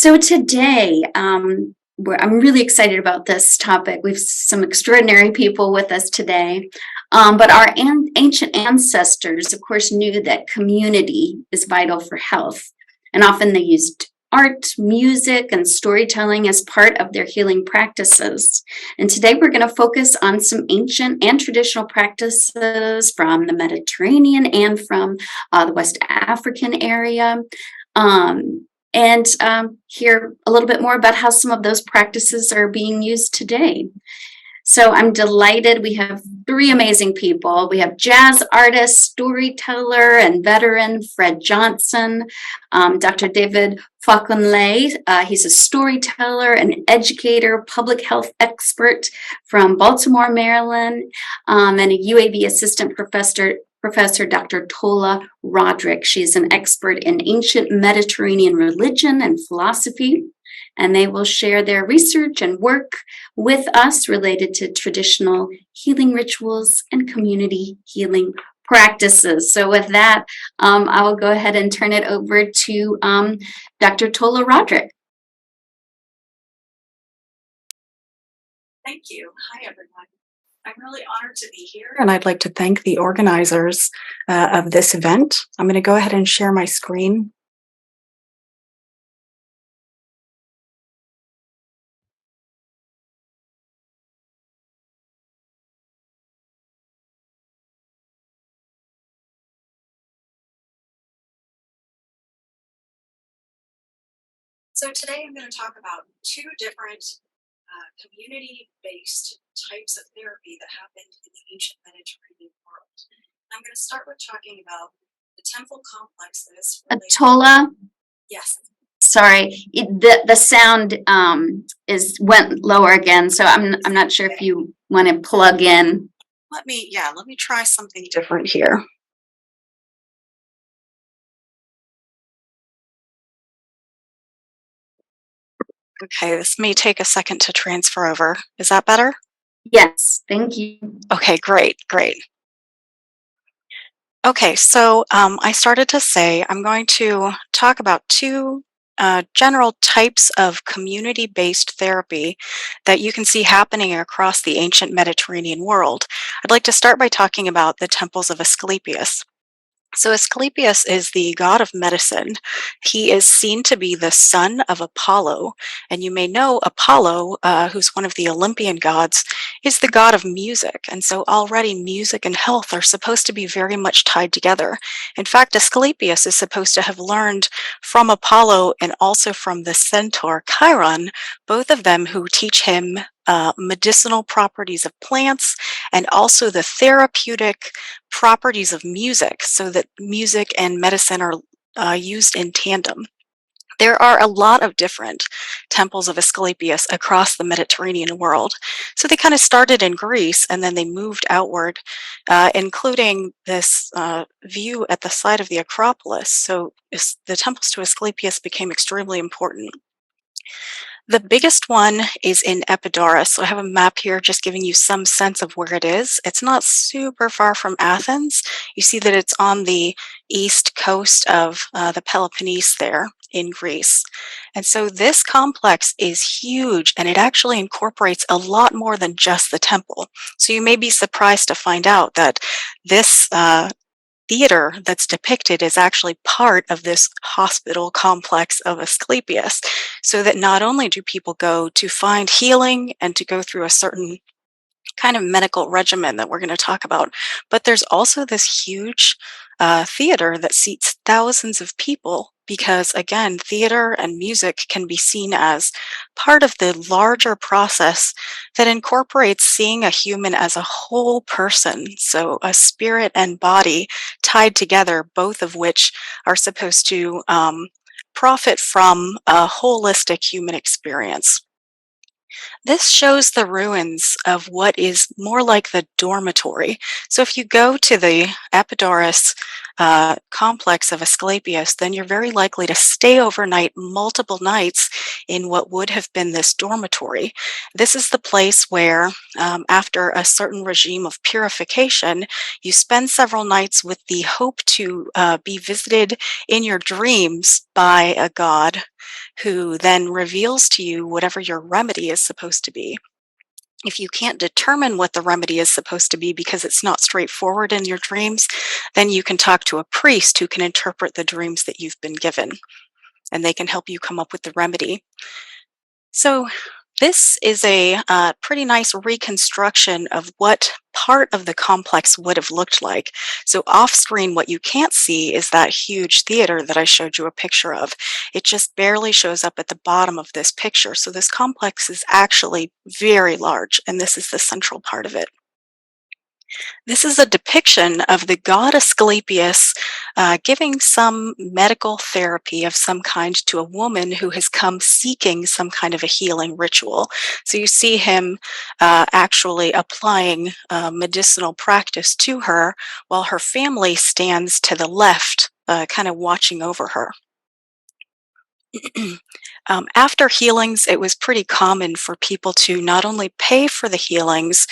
So today, I'm really excited about this topic. We've some extraordinary people with us today, but our ancient ancestors, of course, knew that community is vital for health, and often they used art, music, and storytelling as part of their healing practices. And today we're going to focus on some ancient and traditional practices from the Mediterranean and from the West African area. And hear a little bit more about how some of those practices are being used today. So I'm delighted. We have three amazing people. We have jazz artist, storyteller, and veteran Fred Johnson, Dr. David Fakunle. He's a storyteller, an educator, public health expert from Baltimore, Maryland, and a UAB assistant professor Dr. Tola Rodrick. She's an expert in ancient Mediterranean religion and philosophy, and they will share their research and work with us related to traditional healing rituals and community healing practices. So with that, I will go ahead and turn it over to Dr. Tola Rodrick. Thank you. Hi, everyone. I'm really honored to be here, and I'd like to thank the organizers of this event. I'm going to go ahead and share my screen. So today I'm going to talk about two different community-based types of therapy that happened in the ancient Mediterranean world. I'm going to start with talking about the temple complexes. Tola, Yes. sorry, the sound went lower again, so I'm not sure if you want to plug in. Let me try something different here. Okay, this may take a second to transfer over. Is that better? Yes, thank you. Okay, great. Okay, so I started to say I'm going to talk about two general types of community-based therapy that you can see happening across the ancient Mediterranean world. I'd like to start by talking about the temples of Asclepius. So Asclepius is the god of medicine. He is seen to be the son of Apollo, and you may know Apollo, who's one of the Olympian gods, is the god of music, and so already music and health are supposed to be very much tied together. In fact, Asclepius is supposed to have learned from Apollo and also from the centaur Chiron, both of them who teach him medicinal properties of plants and also the therapeutic properties of music, so that music and medicine are used in tandem. There are a lot of different temples of Asclepius across the Mediterranean world. So they kind of started in Greece and then they moved outward, including this view at the side of the Acropolis. So the temples to Asclepius became extremely important. The biggest one is in Epidaurus. So I have a map here just giving you some sense of where it is. It's not super far from Athens. You see that it's on the east coast of the Peloponnese there in Greece. And so this complex is huge, and it actually incorporates a lot more than just the temple. So you may be surprised to find out that this theater that's depicted is actually part of this hospital complex of Asclepius, so that not only do people go to find healing and to go through a certain kind of medical regimen that we're going to talk about, but there's also this huge theater that seats thousands of people, because again, theater and music can be seen as part of the larger process that incorporates seeing a human as a whole person, so a spirit and body tied together, both of which are supposed to profit from a holistic human experience. This shows the ruins of what is more like the dormitory. So if you go to the Epidaurus complex of Asclepius, then you're very likely to stay overnight multiple nights in what would have been this dormitory. This is the place where, after a certain regime of purification, you spend several nights with the hope to be visited in your dreams by a god. who then reveals to you whatever your remedy is supposed to be. If you can't determine what the remedy is supposed to be because it's not straightforward in your dreams, then you can talk to a priest who can interpret the dreams that you've been given, and they can help you come up with the remedy. So, this is a pretty nice reconstruction of what part of the complex would have looked like. So, off screen, what you can't see is that huge theater that I showed you a picture of. It just barely shows up at the bottom of this picture. So, this complex is actually very large, and this is the central part of it. This is a depiction of the god Asclepius giving some medical therapy of some kind to a woman who has come seeking some kind of a healing ritual. So you see him actually applying medicinal practice to her while her family stands to the left, kind of watching over her. After healings, it was pretty common for people to not only pay for the healings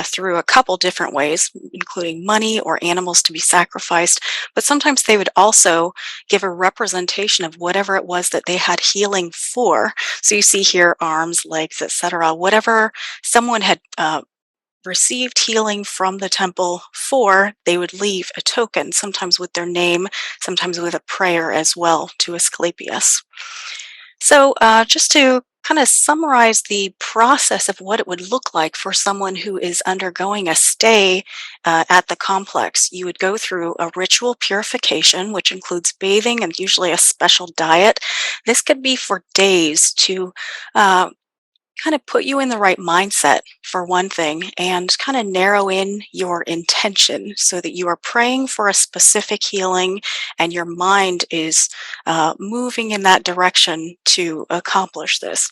through a couple different ways, including money or animals to be sacrificed, but sometimes they would also give a representation of whatever it was that they had healing for. So you see here arms, legs, etc. Whatever someone had received healing from the temple for, they would leave a token, sometimes with their name, sometimes with a prayer as well to Asclepius. So, just to kind of summarize the process of what it would look like for someone who is undergoing a stay at the complex, you would go through a ritual purification, which includes bathing and usually a special diet. This could be for days to uh, kind of put you in the right mindset, for one thing, and kind of narrow in your intention so that you are praying for a specific healing and your mind is moving in that direction to accomplish this.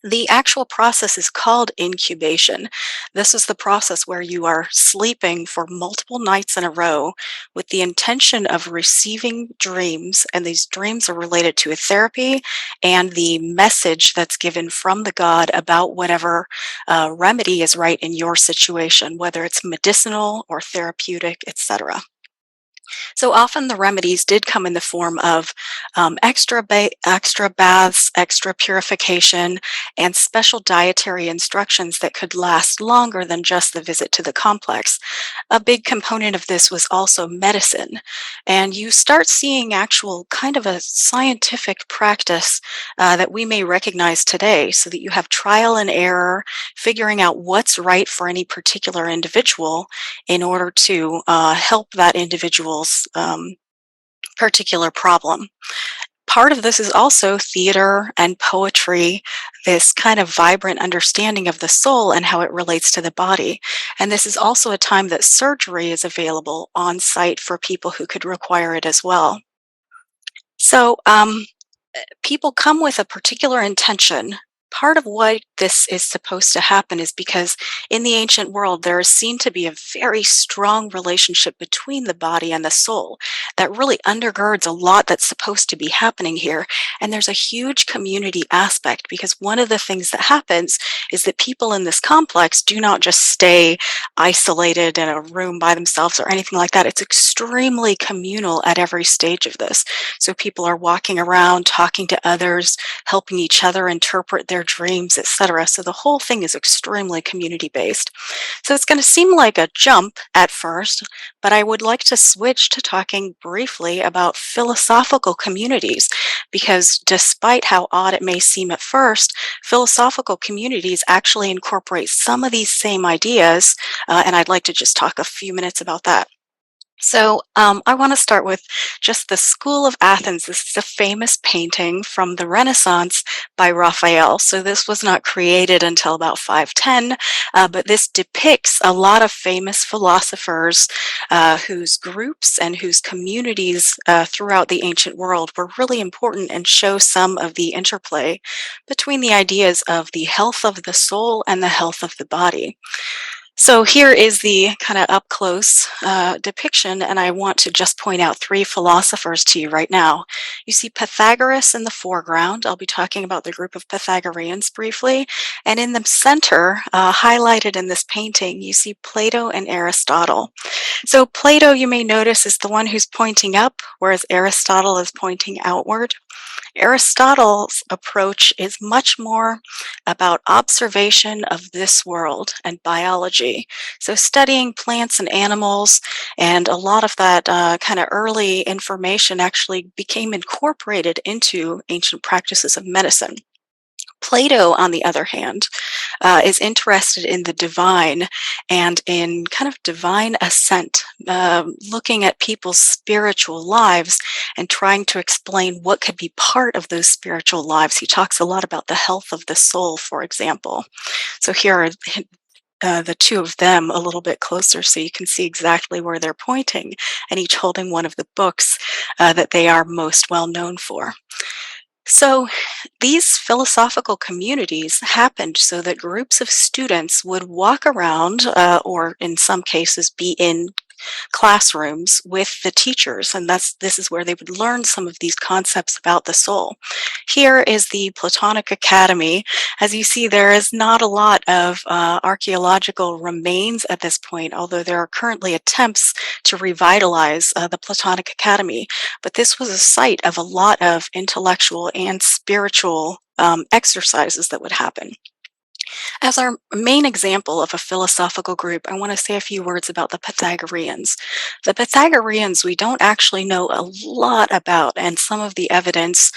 The actual process is called incubation. This is the process where you are sleeping for multiple nights in a row with the intention of receiving dreams, and these dreams are related to a therapy and the message that's given from the god about whatever remedy is right in your situation, whether it's medicinal or therapeutic, etc. So often the remedies did come in the form of extra baths, extra purification, and special dietary instructions that could last longer than just the visit to the complex. A big component of this was also medicine. And you start seeing actual kind of a scientific practice that we may recognize today, so that you have trial and error, figuring out what's right for any particular individual in order to help that individual's particular problem. Part of this is also theater and poetry, this kind of vibrant understanding of the soul and how it relates to the body. And this is also a time that surgery is available on site for people who could require it as well. So, people come with a particular intention. Part of why this is supposed to happen is because in the ancient world, there is seen to be a very strong relationship between the body and the soul that really undergirds a lot that's supposed to be happening here. And there's a huge community aspect, because one of the things that happens is that people in this complex do not just stay isolated in a room by themselves or anything like that. It's extremely communal at every stage of this. So people are walking around, talking to others, helping each other interpret their dreams, etc. So the whole thing is extremely community based. So it's going to seem like a jump at first, but I would like to switch to talking briefly about philosophical communities, because despite how odd it may seem at first, philosophical communities actually incorporate some of these same ideas, and I'd like to just talk a few minutes about that. So I want to start with just the School of Athens. This is a famous painting from the Renaissance by Raphael. So this was not created until about 510, but this depicts a lot of famous philosophers whose groups and whose communities throughout the ancient world were really important, and show some of the interplay between the ideas of the health of the soul and the health of the body. So here is the kind of up close depiction, and I want to just point out three philosophers to you right now. You see Pythagoras in the foreground. I'll be talking about the group of Pythagoreans briefly. And in the center, highlighted in this painting, you see Plato and Aristotle. So Plato, you may notice, is the one who's pointing up, whereas Aristotle is pointing outward. Aristotle's approach is much more about observation of this world and biology. So, studying plants and animals, and a lot of that kind of early information actually became incorporated into ancient practices of medicine. Plato, on the other hand, is interested in the divine and in kind of divine ascent, looking at people's spiritual lives and trying to explain what could be part of those spiritual lives. He talks a lot about the health of the soul, for example. So here are the two of them a little bit closer so you can see exactly where they're pointing, and each holding one of the books that they are most well known for. So, these philosophical communities happened so that groups of students would walk around, or in some cases, be in classrooms with the teachers, and this is where they would learn some of these concepts about the soul. Here is the Platonic Academy. As you see, there is not a lot of archaeological remains at this point, although there are currently attempts to revitalize the Platonic Academy. But this was a site of a lot of intellectual and spiritual exercises that would happen. As our main example of a philosophical group, I want to say a few words about the Pythagoreans. The Pythagoreans we don't actually know a lot about, and some of the evidence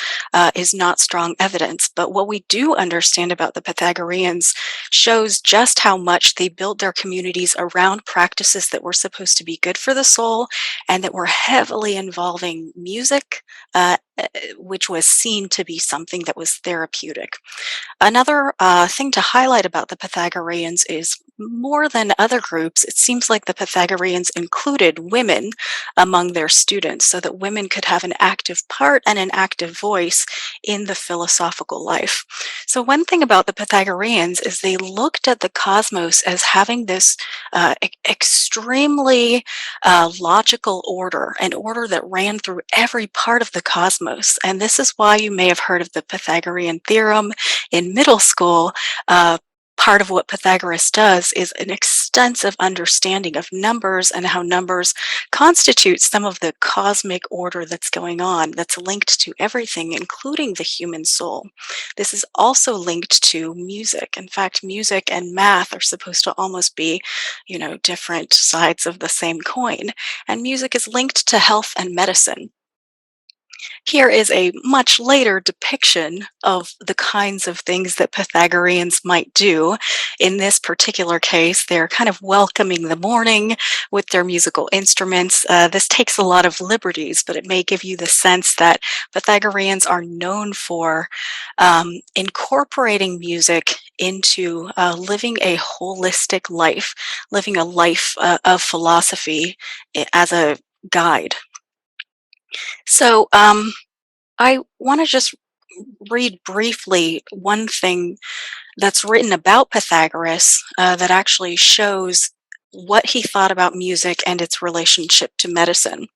is not strong evidence. But what we do understand about the Pythagoreans shows just how much they built their communities around practices that were supposed to be good for the soul and that were heavily involving music, which was seen to be something that was therapeutic. Another thing to highlight about the Pythagoreans is more than other groups, it seems like the Pythagoreans included women among their students so that women could have an active part and an active voice in the philosophical life. So, one thing about the Pythagoreans is they looked at the cosmos as having this extremely logical order, an order that ran through every part of the cosmos. And this is why you may have heard of the Pythagorean theorem in middle school. Part of what Pythagoras does is an extensive understanding of numbers and how numbers constitute some of the cosmic order that's going on, that's linked to everything, including the human soul. This is also linked to music. In fact, music and math are supposed to almost be, different sides of the same coin. And music is linked to health and medicine. Here is a much later depiction of the kinds of things that Pythagoreans might do. In this particular case, they're kind of welcoming the morning with their musical instruments. This takes a lot of liberties, but it may give you the sense that Pythagoreans are known for incorporating music into living a holistic life, living a life of philosophy as a guide. So, I want to just read briefly one thing that's written about Pythagoras that actually shows what he thought about music and its relationship to medicine.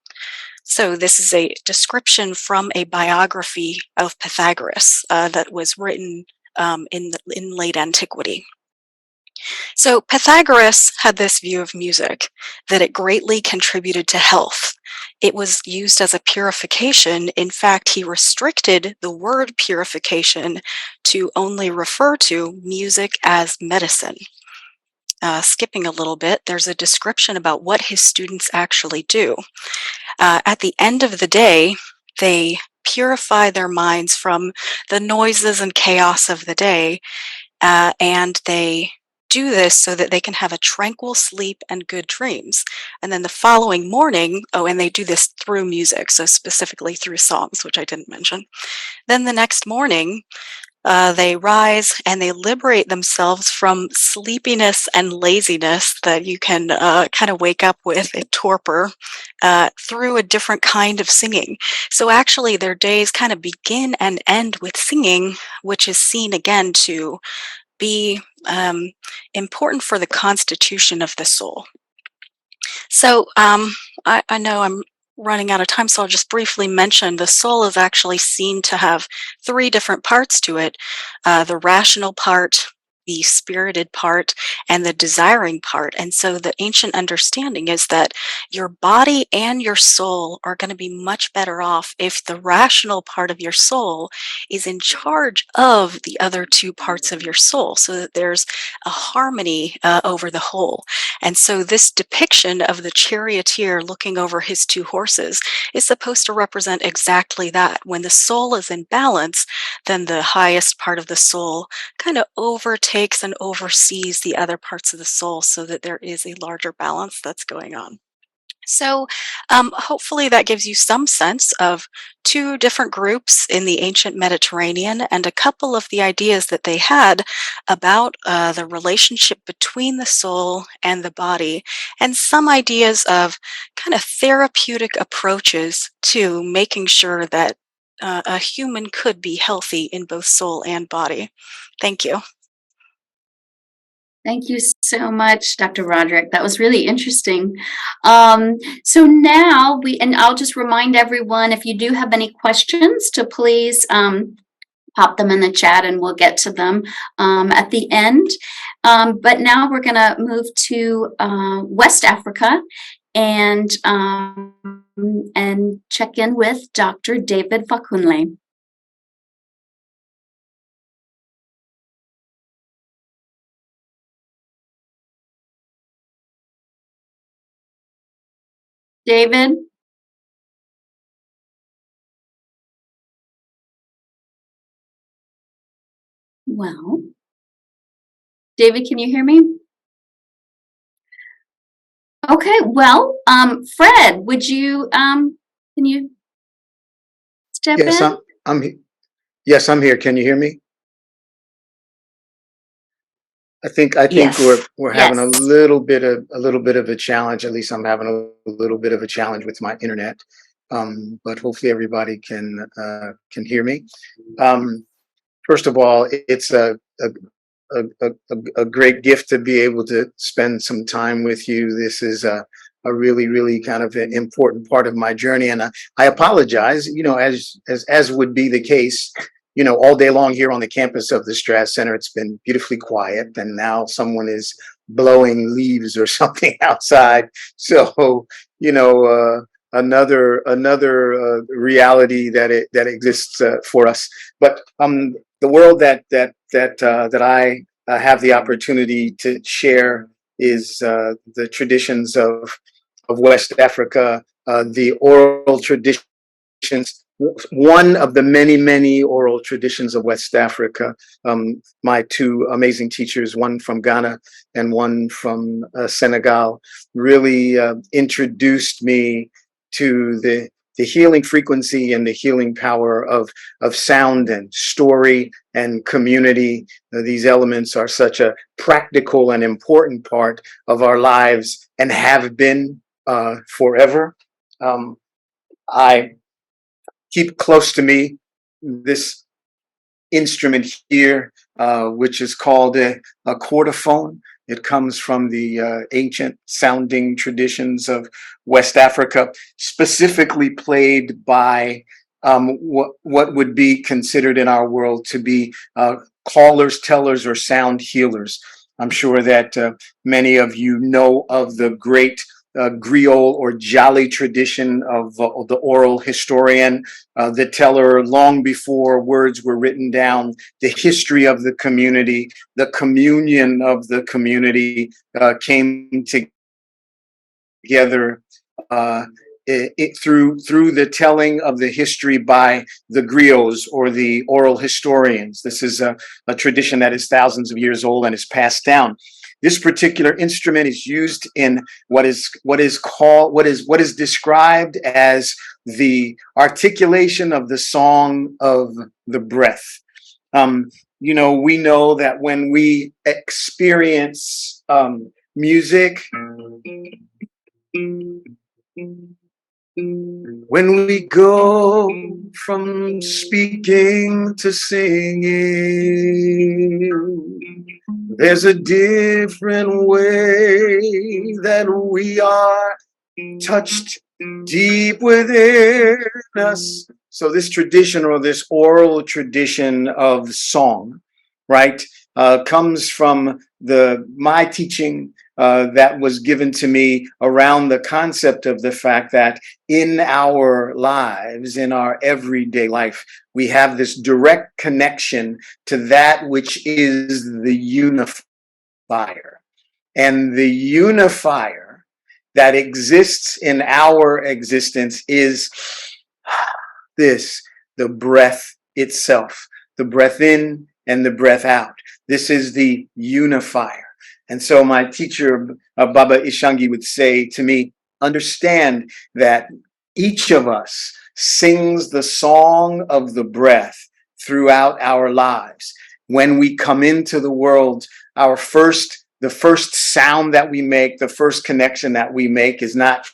So, this is a description from a biography of Pythagoras that was written in late antiquity. So, Pythagoras had this view of music that it greatly contributed to health. It was used as a purification. In fact, he restricted the word purification to only refer to music as medicine. Skipping a little bit, there's a description about what his students actually do. At the end of the day, they purify their minds from the noises and chaos of the day, and they do this so that they can have a tranquil sleep and good dreams. And then the following morning, and they do this through music, so specifically through songs, which I didn't mention. Then the next morning, they rise and they liberate themselves from sleepiness and laziness that you can kind of wake up with, a torpor, through a different kind of singing. So actually, their days kind of begin and end with singing, which is seen again to be important for the constitution of the soul. So I know I'm running out of time, so I'll just briefly mention the soul is actually seen to have three different parts to it. The rational part, the spirited part and the desiring part. And so the ancient understanding is that your body and your soul are going to be much better off if the rational part of your soul is in charge of the other two parts of your soul, so that there's a harmony over the whole. And so this depiction of the charioteer looking over his two horses is supposed to represent exactly that. When the soul is in balance, then the highest part of the soul kind of overtakes and oversees the other parts of the soul, so that there is a larger balance that's going on. So, hopefully, that gives you some sense of two different groups in the ancient Mediterranean and a couple of the ideas that they had about the relationship between the soul and the body, and some ideas of kind of therapeutic approaches to making sure that a human could be healthy in both soul and body. Thank you. Thank you so much, Dr. Roderick. That was really interesting. So now and I'll just remind everyone, if you do have any questions, to please pop them in the chat and we'll get to them at the end. But now we're going to move to West Africa and check in with Dr. David Fakunle. David? Well, David, can you hear me? Okay, well, Fred, would you can you step Yes, in? yes, I'm here. Can you hear me? I think Yes. we're having a Yes. little bit of a challenge. At least I'm having a little bit of a challenge with my internet. But hopefully everybody can hear me. First of all, it's a great gift to be able to spend some time with you. This is a really, really kind of an important part of my journey. And I apologize, as would be the case, all day long here on the campus of the Strass Center, it's been beautifully quiet. And now someone is blowing leaves or something outside. So, another reality that exists for us. But the world that I have the opportunity to share is the traditions of West Africa, the oral traditions. One of the many, many oral traditions of West Africa. My two amazing teachers, one from Ghana and one from Senegal, really introduced me to the healing frequency and the healing power of sound and story and community. These elements are such a practical and important part of our lives and have been forever. I keep close to me this instrument here, which is called a chordophone. It comes from the ancient sounding traditions of West Africa, specifically played by what would be considered in our world to be callers, tellers, or sound healers. I'm sure that many of you know of the great griot or Jali tradition of the oral historian, the teller long before words were written down, the history of the community, the communion of the community came together through the telling of the history by the griots or the oral historians. This is a tradition that is thousands of years old and is passed down. This particular instrument is used in what is described as the articulation of the song of the breath. We know that when we experience music, when we go from speaking to singing, there's a different way that we are touched deep within us. So this tradition, or this oral tradition of song, right, comes from my teaching that was given to me around the concept of the fact that in our lives, in our everyday life, we have this direct connection to that which is the unifier. And the unifier that exists in our existence is this, the breath itself, the breath in and the breath out. This is the unifier. And so my teacher, Baba Ishangi, would say to me, understand that each of us sings the song of the breath throughout our lives. When we come into the world, the first sound that we make, the first connection that we make is not,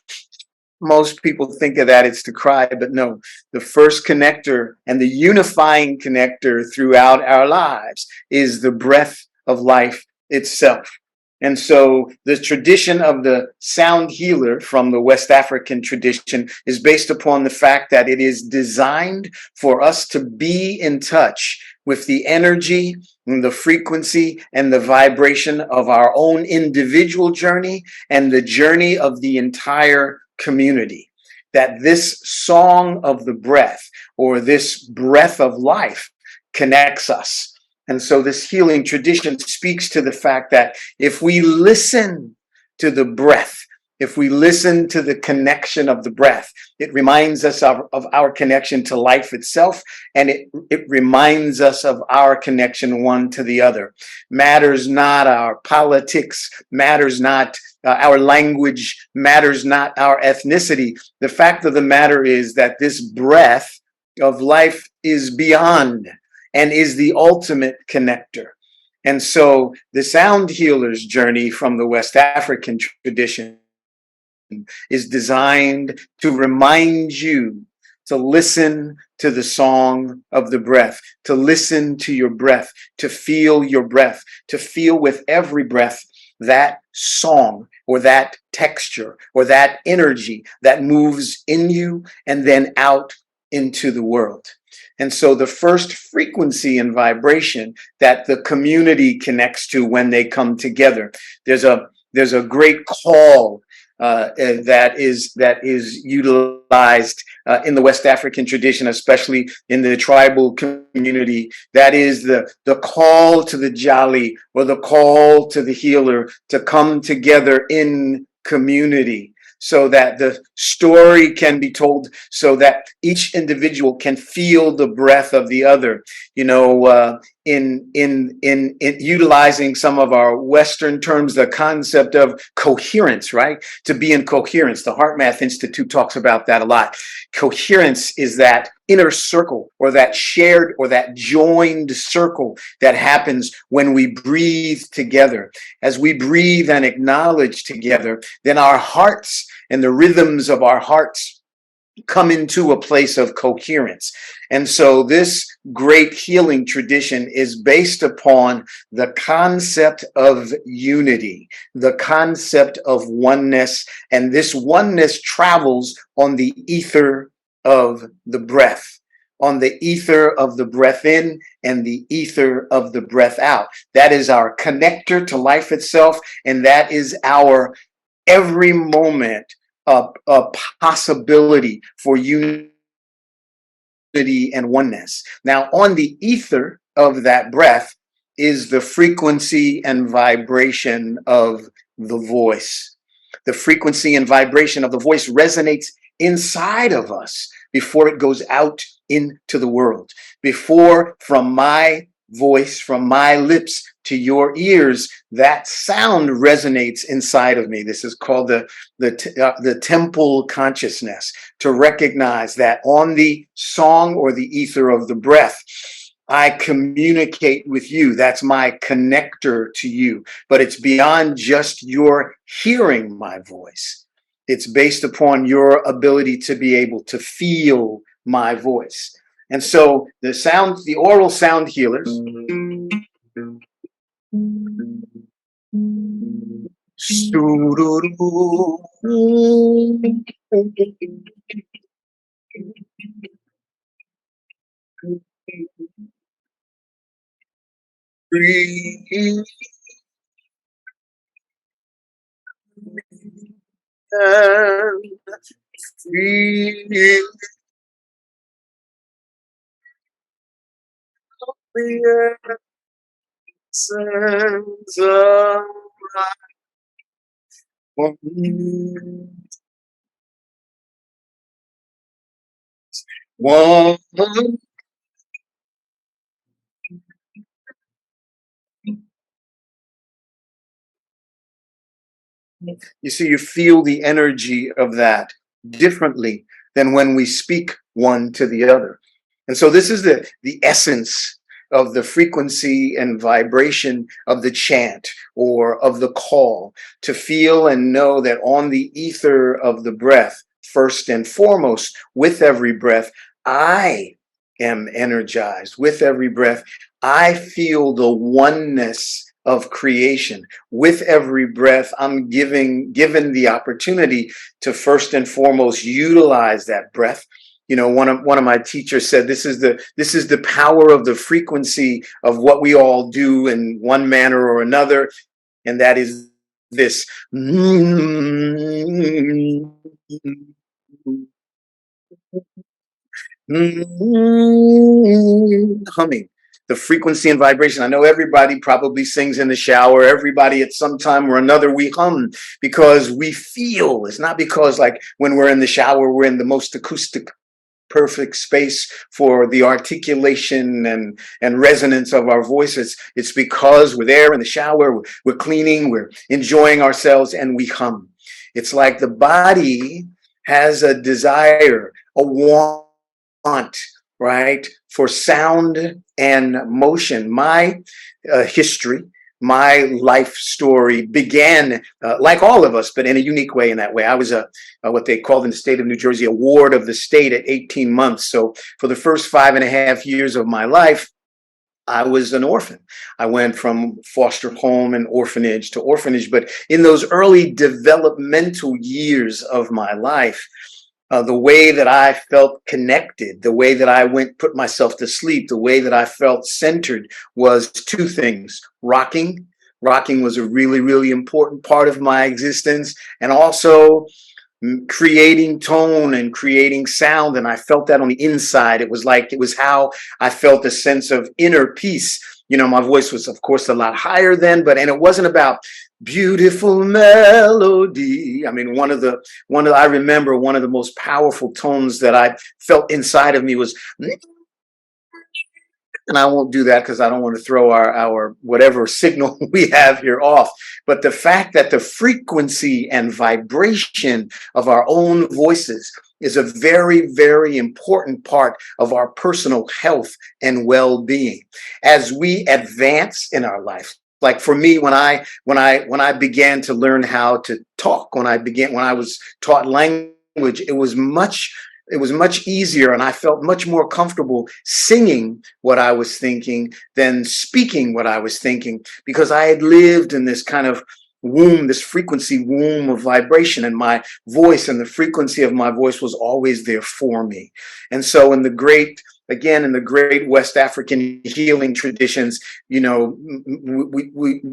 most people think of that, it's to cry, but no, the first connector and the unifying connector throughout our lives is the breath of life itself. And so the tradition of the sound healer from the West African tradition is based upon the fact that it is designed for us to be in touch with the energy and the frequency and the vibration of our own individual journey and the journey of the entire community. That this song of the breath, or this breath of life, connects us. And so this healing tradition speaks to the fact that if we listen to the breath, if we listen to the connection of the breath, it reminds us of our connection to life itself, and it reminds us of our connection one to the other. Matters not our politics, matters not our language, matters not our ethnicity. The fact of the matter is that this breath of life is beyond and is the ultimate connector. And so the sound healer's journey from the West African tradition is designed to remind you to listen to the song of the breath, to listen to your breath, to feel your breath, to feel with every breath that song or that texture or that energy that moves in you and then out into the world. And so the first frequency and vibration that the community connects to when they come together, there's a great call that is utilized in the West African tradition, especially in the tribal community. That is the call to the Jali, or the call to the healer, to come together in community, so that the story can be told, so that each individual can feel the breath of the other. You know, in utilizing some of our Western terms, the concept of coherence, right? To be in coherence. The Heart Math Institute talks about that a lot. Coherence is that inner circle, or that shared or that joined circle that happens when we breathe together. As we breathe and acknowledge together, then our hearts and the rhythms of our hearts come into a place of coherence. And so this great healing tradition is based upon the concept of unity, the concept of oneness, and this oneness travels on the ether of the breath, on the ether of the breath in and the ether of the breath out. That is our connector to life itself, and that is our every moment a possibility for unity and oneness. Now, on the ether of that breath is the frequency and vibration of the voice. The frequency and vibration of the voice resonates inside of us before it goes out into the world. Before, from my voice, from my lips to your ears, that sound resonates inside of me. This is called the temple consciousness, to recognize that on the song or the ether of the breath, I communicate with you. That's my connector to you. But it's beyond just your hearing my voice. It's based upon your ability to be able to feel my voice. And so the oral sound healers Breathe and feel the essence of life. One, you see, you feel the energy of that differently than when we speak one to the other. And so this is the essence of the frequency and vibration of the chant or of the call, to feel and know that on the ether of the breath, first and foremost, with every breath, I am energized. With every breath, I feel the oneness of creation. With every breath, I'm given the opportunity to first and foremost utilize that breath. You know, one of my teachers said this is the power of the frequency of what we all do in one manner or another, and that is this. Humming, the frequency and vibration. I know everybody probably sings in the shower. Everybody at some time or another, we hum because we feel. It's not because, like, when we're in the shower, we're in the most acoustic perfect space for the articulation and resonance of our voices. It's because we're there in the shower, we're cleaning, we're enjoying ourselves, and we hum. It's like the body has a desire, a want, right, for sound and motion. My history, my life story began like all of us, but in a unique way. In that way, I was a what they called in the state of New Jersey a ward of the state at 18 months. So for the first 5.5 years of my life, I was an orphan. I went from foster home and orphanage to orphanage. But in those early developmental years of my life, the way that I felt connected, the way that I put myself to sleep, the way that I felt centered was two things: rocking. Rocking was a really, really important part of my existence, and also creating tone and creating sound. And I felt that on the inside. It was how I felt a sense of inner peace. You know, my voice was, of course, a lot higher then, and it wasn't about beautiful melody. I mean, I remember one of the most powerful tones that I felt inside of me was, and I won't do that because I don't want to throw our whatever signal we have here off. But the fact that the frequency and vibration of our own voices is a very, very important part of our personal health and well-being as we advance in our life. Like for me, when I began to learn how to talk, when I was taught language, it was much easier, and I felt much more comfortable singing what I was thinking than speaking what I was thinking, because I had lived in this kind of womb, this frequency womb of vibration, and my voice and the frequency of my voice was always there for me. And so in the great West African healing traditions, you know,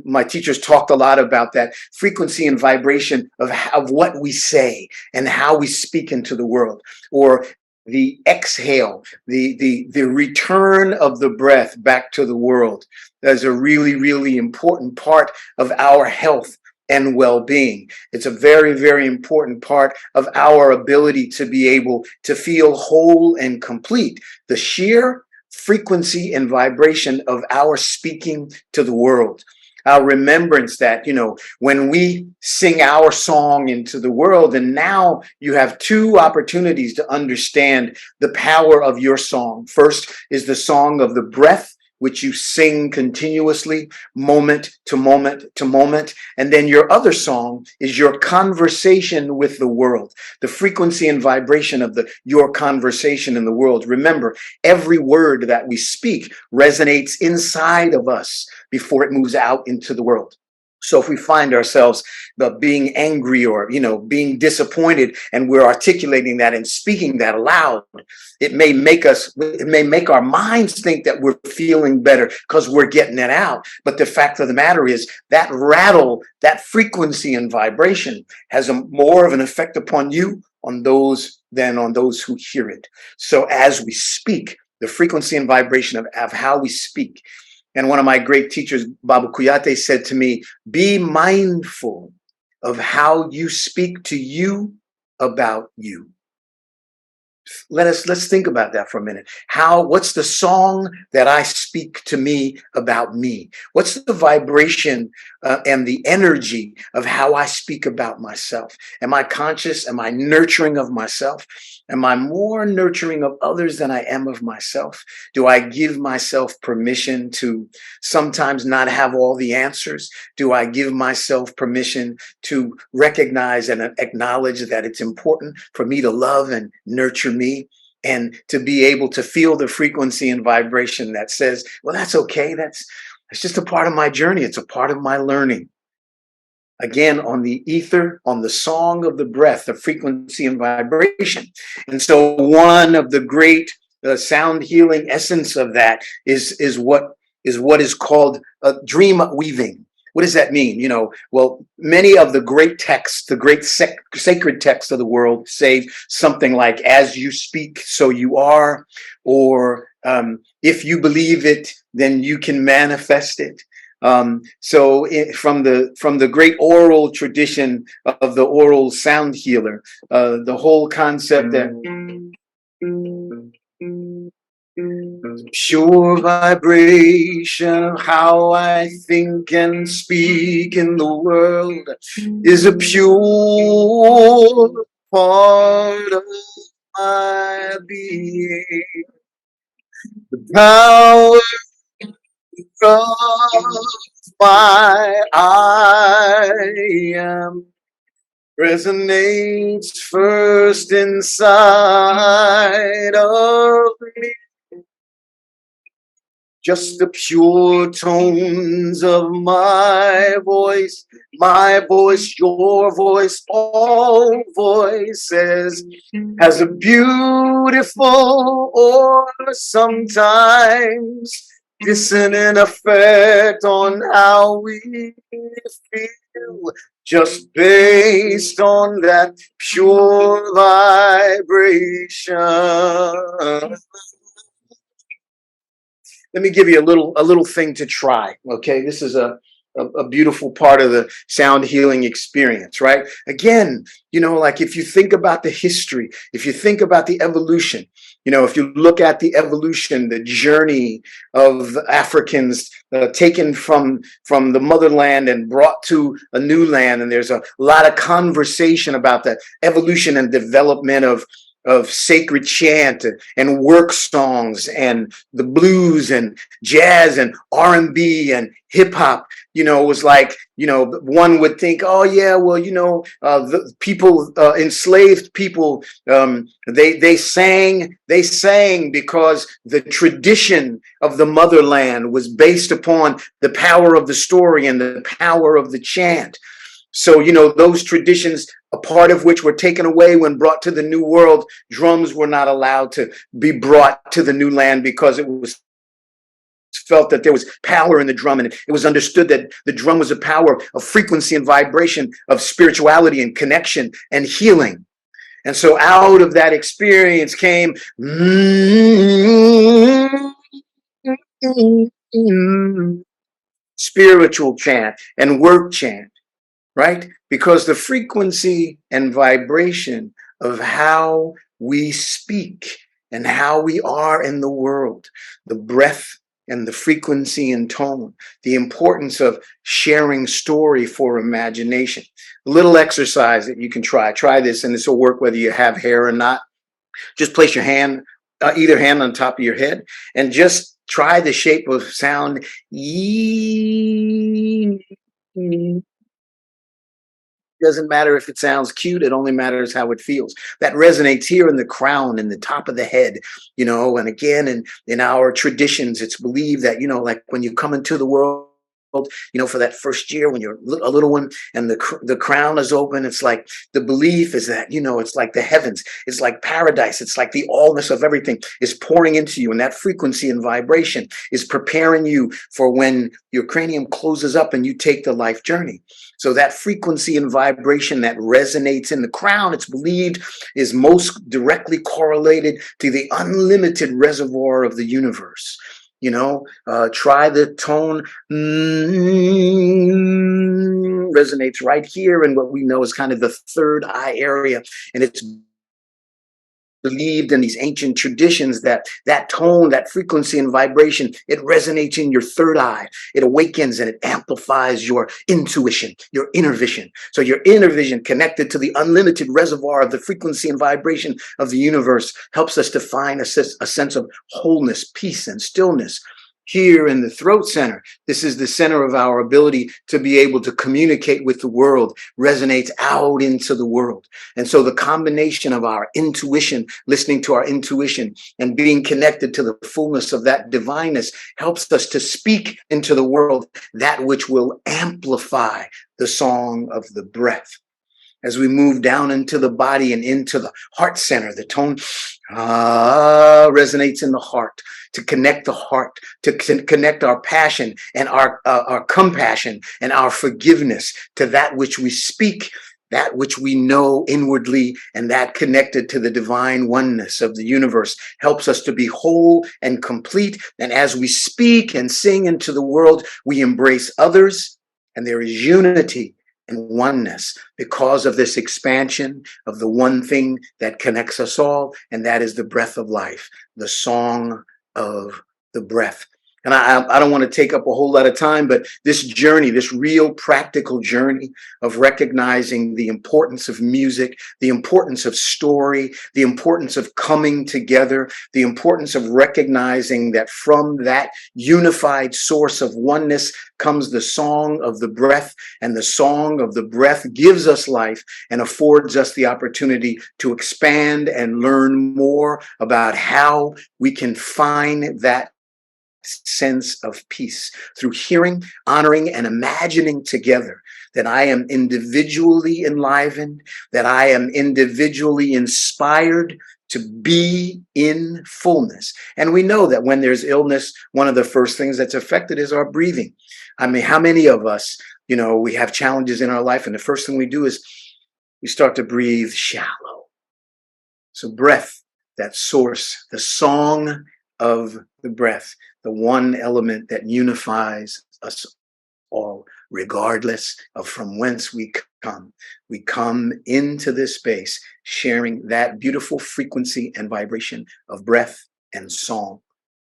my teachers talked a lot about that frequency and vibration of what we say and how we speak into the world, or the exhale, the return of the breath back to the world. That's a really, really important part of our health and well-being. It's a very, very important part of our ability to be able to feel whole and complete. The sheer frequency and vibration of our speaking to the world. Our remembrance that, you know, when we sing our song into the world, and now you have two opportunities to understand the power of your song. First is the song of the breath, which you sing continuously, moment to moment to moment. And then your other song is your conversation with the world, the frequency and vibration of your conversation in the world. Remember, every word that we speak resonates inside of us before it moves out into the world. So if we find ourselves being angry or, being disappointed, and we're articulating that and speaking that aloud, it may make our minds think that we're feeling better because we're getting it out. But the fact of the matter is that rattle, that frequency and vibration has more of an effect upon you, on those, than on those who hear it. So as we speak, the frequency and vibration of how we speak. And one of my great teachers, Babu Kuyate, said to me, be mindful of how you speak to you about you. Let's think about that for a minute. What's the song that I speak to me about me? What's the vibration and the energy of how I speak about myself? Am I conscious? Am I nurturing of myself? Am I more nurturing of others than I am of myself? Do I give myself permission to sometimes not have all the answers? Do I give myself permission to recognize and acknowledge that it's important for me to love and nurture me, and to be able to feel the frequency and vibration that says, well, that's okay. That's just a part of my journey. It's a part of my learning. Again, on the ether, on the song of the breath, the frequency and vibration. And so one of the great sound healing essence of that is what is called dream weaving. What does that mean? Well, many of the great texts, the great sacred texts of the world say something like, as you speak, so you are, or if you believe it, then you can manifest it. From the great oral tradition of the oral sound healer, the whole concept that pure vibration of how I think and speak in the world is a pure part of my being. The power of my I am resonates first inside of me. Just the pure tones of my voice, your voice, all voices has a beautiful or sometimes dissonant effect on how we feel, just based on that pure vibration. Let me give you a little thing to try. Okay, this is a beautiful part of the sound healing experience, right? Again, like if you think about the history, if you think about the evolution, if you look at the evolution, the journey of Africans taken from the motherland and brought to a new land, and there's a lot of conversation about the evolution and development of sacred chant and work songs and the blues and jazz and R&B and hip hop. It was like, one would think, oh yeah, well, the people, enslaved people, they sang because the tradition of the motherland was based upon the power of the story and the power of the chant. So, those traditions, a part of which were taken away when brought to the New World. Drums were not allowed to be brought to the new land because it was felt that there was power in the drum, and it was understood that the drum was a power of frequency and vibration, of spirituality and connection and healing. And so out of that experience came spiritual chant and work chant. Right? Because the frequency and vibration of how we speak and how we are in the world, the breath and the frequency and tone, the importance of sharing story for imagination. A little exercise that you can try. Try this, and this will work whether you have hair or not. Just place your hand, either hand on top of your head, and just try the shape of sound. Doesn't matter if it sounds cute, it only matters how it feels. That resonates here in the crown, in the top of the head, and again, in our traditions, it's believed that, like when you come into the world, for that first year when you're a little one and the crown is open. It's like the belief is that, it's like the heavens, it's like paradise. It's like the allness of everything is pouring into you. And that frequency and vibration is preparing you for when your cranium closes up and you take the life journey. So that frequency and vibration that resonates in the crown, it's believed, is most directly correlated to the unlimited reservoir of the universe. Try the tone, resonates right here in what we know is kind of the third eye area. And it's believed in these ancient traditions that tone, that frequency and vibration, it resonates in your third eye. It awakens and it amplifies your intuition, your inner vision. So your inner vision, connected to the unlimited reservoir of the frequency and vibration of the universe, helps us to find a sense of wholeness, peace, and stillness. Here in the throat center, this is the center of our ability to be able to communicate with the world, resonates out into the world. And so the combination of our intuition, listening to our intuition and being connected to the fullness of that divineness helps us to speak into the world that which will amplify the song of the breath. As we move down into the body and into the heart center, the tone resonates in the heart, to connect the heart, to connect our passion and our compassion and our forgiveness to that which we speak, that which we know inwardly, and that connected to the divine oneness of the universe helps us to be whole and complete. And as we speak and sing into the world, we embrace others, and there is unity and oneness because of this expansion of the one thing that connects us all, and that is the breath of life, the song of the breath. And I don't want to take up a whole lot of time, but this journey, this real practical journey of recognizing the importance of music, the importance of story, the importance of coming together, the importance of recognizing that from that unified source of oneness comes the song of the breath, and the song of the breath gives us life and affords us the opportunity to expand and learn more about how we can find that sense of peace through hearing, honoring, and imagining together that I am individually enlivened, that I am individually inspired to be in fullness. And we know that when there's illness, one of the first things that's affected is our breathing. I mean, how many of us, we have challenges in our life, and the first thing we do is we start to breathe shallow. So breath, that source, the song of the breath, the one element that unifies us all, regardless of from whence we come. We come into this space sharing that beautiful frequency and vibration of breath and song.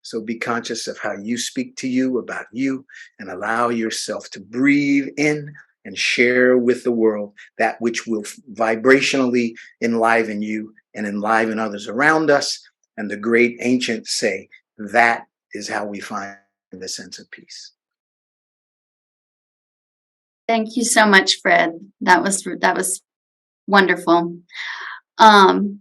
So be conscious of how you speak to you about you, and allow yourself to breathe in and share with the world that which will vibrationally enliven you and enliven others around us. And the great ancients say that is how we find the sense of peace. Thank you so much, Fred. That was wonderful. Now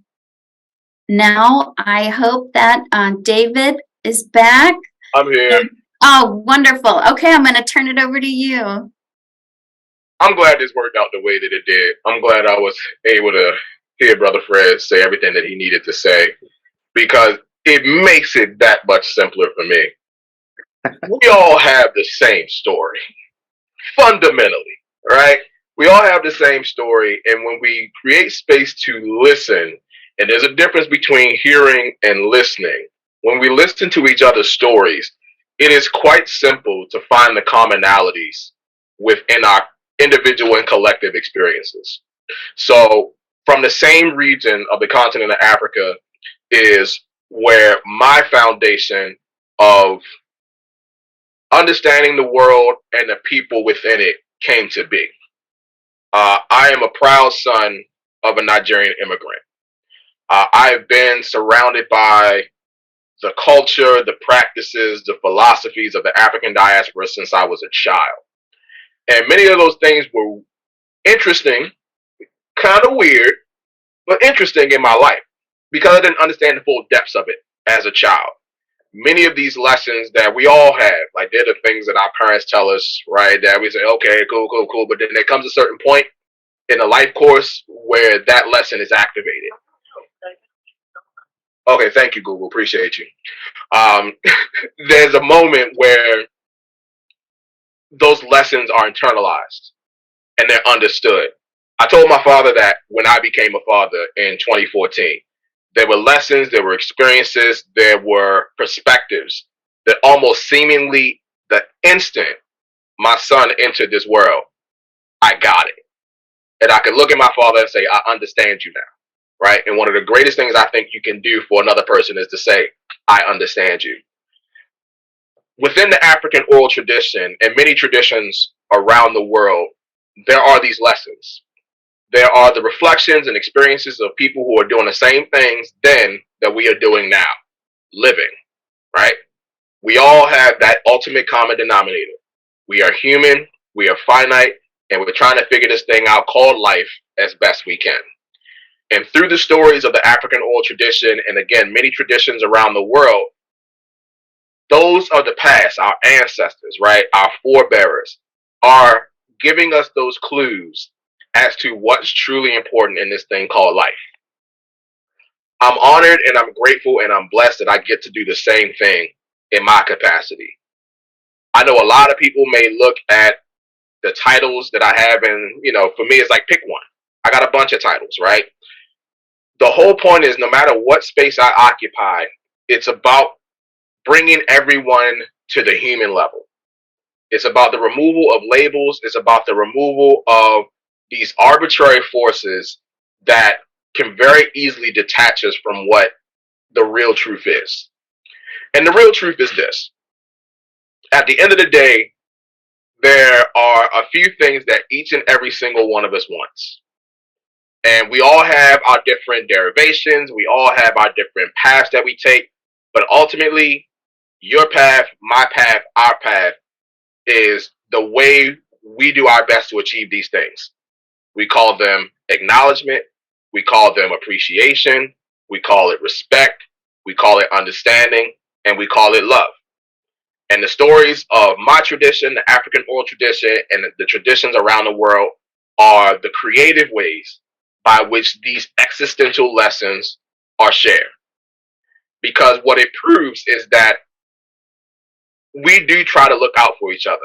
I hope that David is back. I'm here. Oh, wonderful. Okay, I'm going to turn it over to you. I'm glad this worked out the way that it did. I'm glad I was able to hear Brother Fred say everything that he needed to say, because it makes it that much simpler for me. We all have the same story, fundamentally, right? We all have the same story, and when we create space to listen, and there's a difference between hearing and listening. When we listen to each other's stories, it is quite simple to find the commonalities within our individual and collective experiences. So from the same region of the continent of Africa is where my foundation of understanding the world and the people within it came to be. I am a proud son of a Nigerian immigrant. I've been surrounded by the culture, the practices, the philosophies of the African diaspora since I was a child. And many of those things were interesting, kind of weird, but interesting in my life because I didn't understand the full depths of it as a child. many of these lessons that we all have, like they're the things that our parents tell us, right? That we say, okay, cool, cool, cool. But then there comes a certain point in the life course where that lesson is activated. Okay, thank you, Google. Appreciate you. Um, there's a moment where those lessons are internalized and they're understood. I told my father that when I became a father in 2014. There were lessons, there were experiences, there were perspectives that almost seemingly the instant my son entered this world, I got it. And I could look at my father and say, I understand you now, right? And one of the greatest things I think you can do for another person is to say, I understand you. Within the African oral tradition and many traditions around the world, there are these lessons. There are the reflections and experiences of people who are doing the same things then that we are doing now, living, right? We all have that ultimate common denominator. We are human, we are finite, and we're trying to figure this thing out called life as best we can. And through the stories of the African oral tradition, and again, many traditions around the world, those of the past, our ancestors, right, our forebearers, are giving us those clues as to what's truly important in this thing called life. I'm honored and I'm grateful and I'm blessed that I get to do the same thing in my capacity. I know a lot of people may look at the titles that I have, and for me, it's like pick one. I got a bunch of titles, right? The whole point is no matter what space I occupy, it's about bringing everyone to the human level. It's about the removal of labels. It's about the removal of these arbitrary forces that can very easily detach us from what the real truth is. And the real truth is this. At the end of the day, there are a few things that each and every single one of us wants. And we all have our different derivations. We all have our different paths that we take. But ultimately, your path, my path, our path is the way we do our best to achieve these things. We call them acknowledgement. We call them appreciation. We call it respect. We call it understanding. And we call it love. And the stories of my tradition, the African oral tradition, and the traditions around the world are the creative ways by which these existential lessons are shared. Because what it proves is that we do try to look out for each other.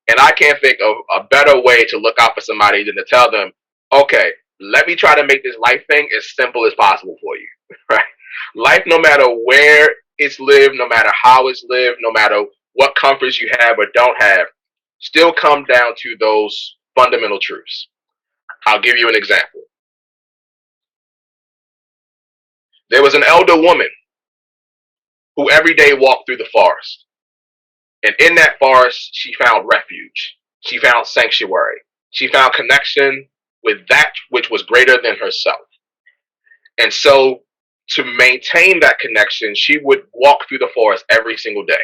And I can't think of a better way to look out for somebody than to tell them, okay, let me try to make this life thing as simple as possible for you, right? Life, no matter where it's lived, no matter how it's lived, no matter what comforts you have or don't have, still come down to those fundamental truths. I'll give you an example. There was an elder woman who every day walked through the forest. And in that forest, she found refuge. She found sanctuary. She found connection with that which was greater than herself. And so, to maintain that connection, she would walk through the forest every single day.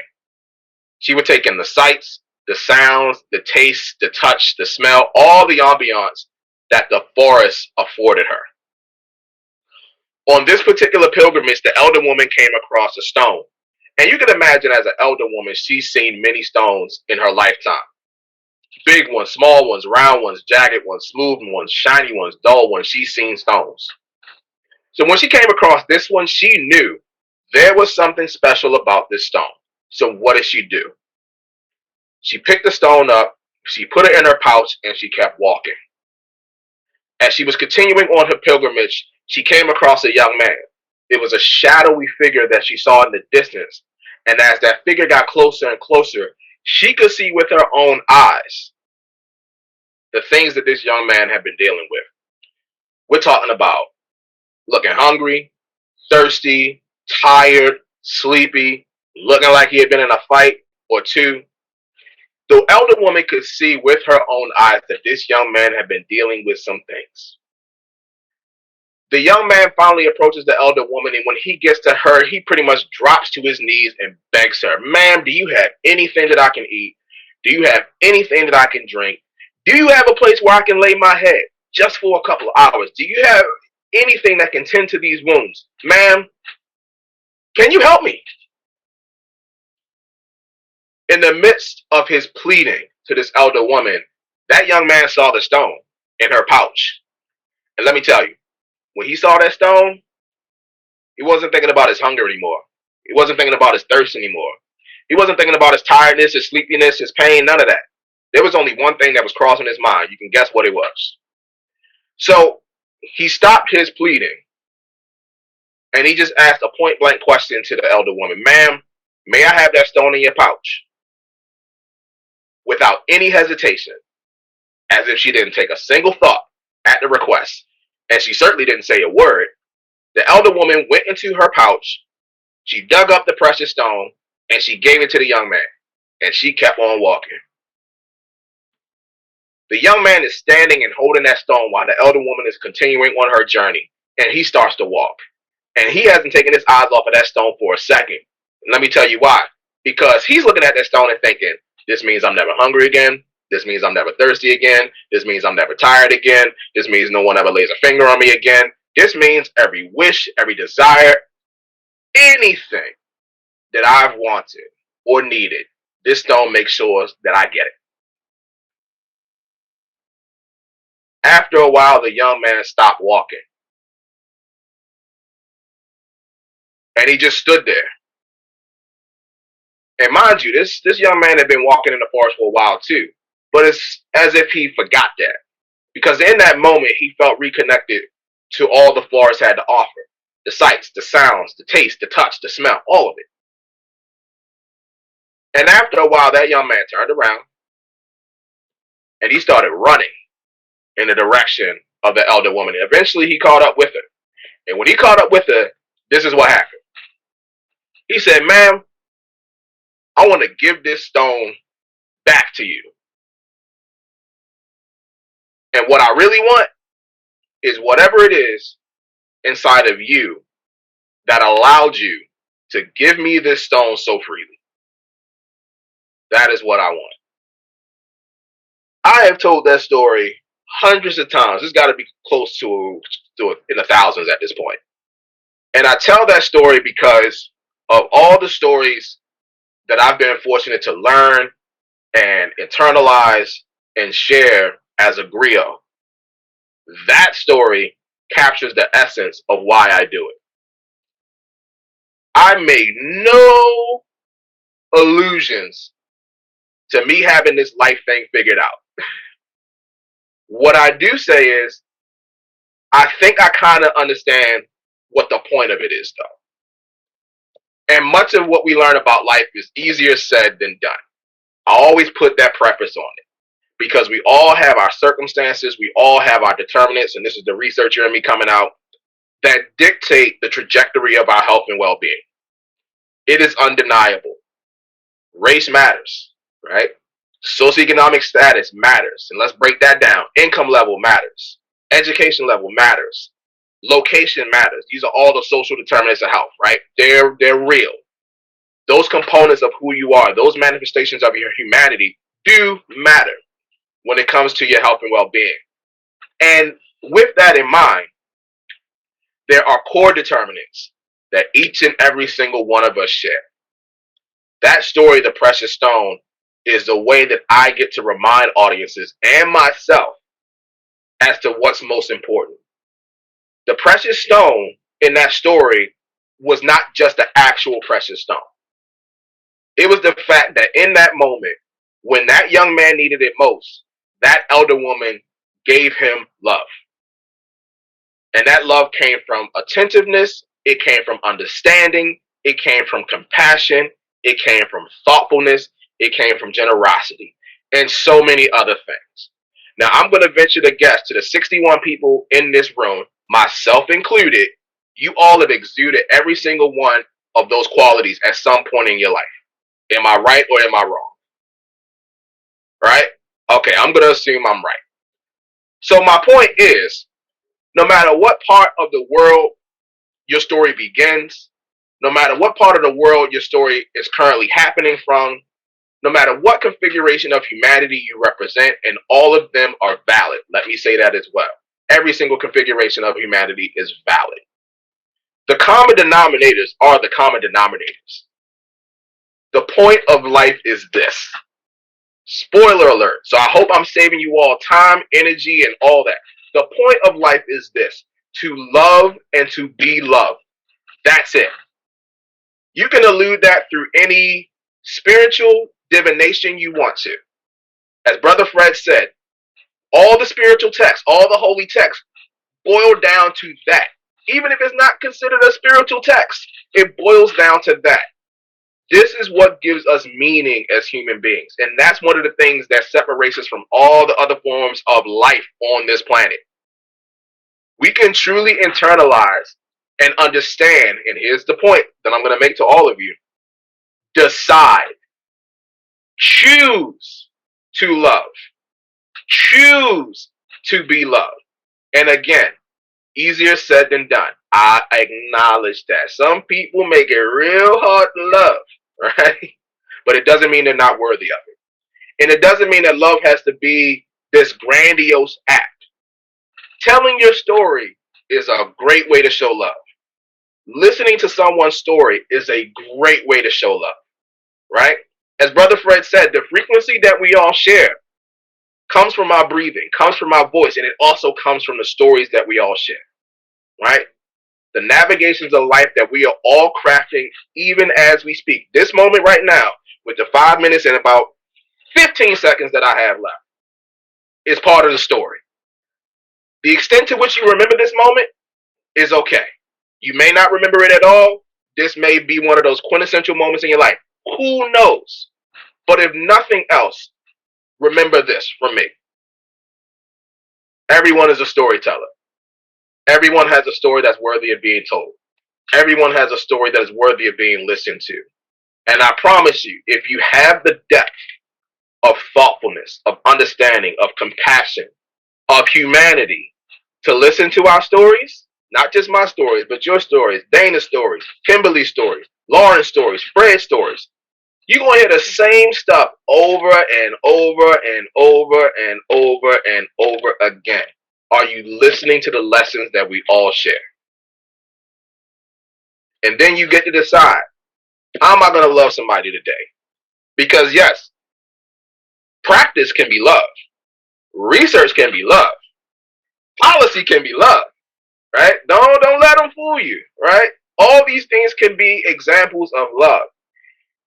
She would take in the sights, the sounds, the taste, the touch, the smell, all the ambiance that the forest afforded her. On this particular pilgrimage, the elder woman came across a stone. And you can imagine as an elder woman, she's seen many stones in her lifetime. Big ones, small ones, round ones, jagged ones, smooth ones, shiny ones, dull ones. She's seen stones. So when she came across this one, she knew there was something special about this stone. So what did she do? She picked the stone up, she put it in her pouch, and she kept walking. As she was continuing on her pilgrimage, she came across a young man. It was a shadowy figure that she saw in the distance. And as that figure got closer and closer, she could see with her own eyes the things that this young man had been dealing with. We're talking about looking hungry, thirsty, tired, sleepy, looking like he had been in a fight or two. The elder woman could see with her own eyes that this young man had been dealing with some things. The young man finally approaches the elder woman, and when he gets to her, he pretty much drops to his knees and begs her, "Ma'am, do you have anything that I can eat? Do you have anything that I can drink? Do you have a place where I can lay my head just for a couple of hours? Do you have anything that can tend to these wounds? Ma'am, can you help me?" In the midst of his pleading to this elder woman, that young man saw the stone in her pouch. And let me tell you, when he saw that stone, he wasn't thinking about his hunger anymore. He wasn't thinking about his thirst anymore. He wasn't thinking about his tiredness, his sleepiness, his pain, none of that. There was only one thing that was crossing his mind. You can guess what it was. So he stopped his pleading and he just asked a point blank question to the elder woman. Ma'am, may I have that stone in your pouch? Without any hesitation, as if she didn't take a single thought at the request, and she certainly didn't say a word, the elder woman went into her pouch, she dug up the precious stone, and she gave it to the young man, and she kept on walking. The young man is standing and holding that stone while the elder woman is continuing on her journey, and he starts to walk. And he hasn't taken his eyes off of that stone for a second. And let me tell you why. Because he's looking at that stone and thinking, this means I'm never hungry again. This means I'm never thirsty again. This means I'm never tired again. This means no one ever lays a finger on me again. This means every wish, every desire, anything that I've wanted or needed, this stone makes sure that I get it. After a while, the young man stopped walking. And he just stood there. And mind you, this young man had been walking in the forest for a while too. But it's as if he forgot that. Because in that moment, he felt reconnected to all the forest had to offer. The sights, the sounds, the taste, the touch, the smell, all of it. And after a while, that young man turned around and he started running in the direction of the elder woman. Eventually, he caught up with her. And when he caught up with her, this is what happened. He said, ma'am, I want to give this stone back to you. And what I really want is whatever it is inside of you that allowed you to give me this stone so freely. That is what I want. I have told that story hundreds of times. It's got to be close to in the thousands at this point. And I tell that story because of all the stories that I've been fortunate to learn and internalize and share as a griot. That story captures the essence of why I do it. I made no allusions to me having this life thing figured out. What I do say is, I think I kind of understand what the point of it is, though. And much of what we learn about life is easier said than done. I always put that preface on it because we all have our circumstances, we all have our determinants, and this is the researcher in me coming out, that dictate the trajectory of our health and well-being. It is undeniable. Race matters, right? Socioeconomic status matters. And let's break that down. Income level matters. Education level matters. Location matters. These are all the social determinants of health, right? They're real. Those components of who you are, those manifestations of your humanity do matter when it comes to your health and well-being. And with that in mind, there are core determinants that each and every single one of us share. That story, The Precious Stone, is the way that I get to remind audiences and myself as to what's most important. The precious stone in that story was not just the actual precious stone. It was the fact that in that moment, when that young man needed it most, that elder woman gave him love. And that love came from attentiveness, it came from understanding, it came from compassion, it came from thoughtfulness, it came from generosity, and so many other things. Now, I'm going to venture to guess to the 61 people in this room, myself included, you all have exuded every single one of those qualities at some point in your life. Am I right or am I wrong? Right? Okay, I'm going to assume I'm right. So my point is, no matter what part of the world your story begins, no matter what part of the world your story is currently happening from, no matter what configuration of humanity you represent, and all of them are valid. Let me say that as well. Every single configuration of humanity is valid. The common denominators are the common denominators. The point of life is this. Spoiler alert. So I hope I'm saving you all time, energy, and all that. The point of life is this: to love and to be loved. That's it. You can elude that through any spiritual divination you want to. As Brother Fred said, all the spiritual texts, all the holy texts boil down to that. Even if it's not considered a spiritual text, it boils down to that. This is what gives us meaning as human beings. And that's one of the things that separates us from all the other forms of life on this planet. We can truly internalize and understand, and here's the point that I'm going to make to all of you: decide, choose to love, choose to be loved. And again, easier said than done. I acknowledge that. Some people make it real hard to love, right? But it doesn't mean they're not worthy of it. And it doesn't mean that love has to be this grandiose act. Telling your story is a great way to show love. Listening to someone's story is a great way to show love, right? As Brother Fred said, the frequency that we all share comes from our breathing, comes from our voice, and it also comes from the stories that we all share, right? The navigations of life that we are all crafting even as we speak. This moment right now, with the 5 minutes and about 15 seconds that I have left, is part of the story. The extent to which you remember this moment is okay. You may not remember it at all. This may be one of those quintessential moments in your life. Who knows? But if nothing else, remember this from me. Everyone is a storyteller. Everyone has a story that's worthy of being told. Everyone has a story that is worthy of being listened to. And I promise you, if you have the depth of thoughtfulness, of understanding, of compassion, of humanity to listen to our stories, not just my stories, but your stories, Dana's stories, Kimberly's stories, Lauren's stories, Fred's stories, you're going to hear the same stuff over and over and over and over and over again. Are you listening to the lessons that we all share? And then you get to decide, how am I going to love somebody today? Because yes, practice can be love. Research can be love. Policy can be love, right? Don't let them fool you, right? All these things can be examples of love.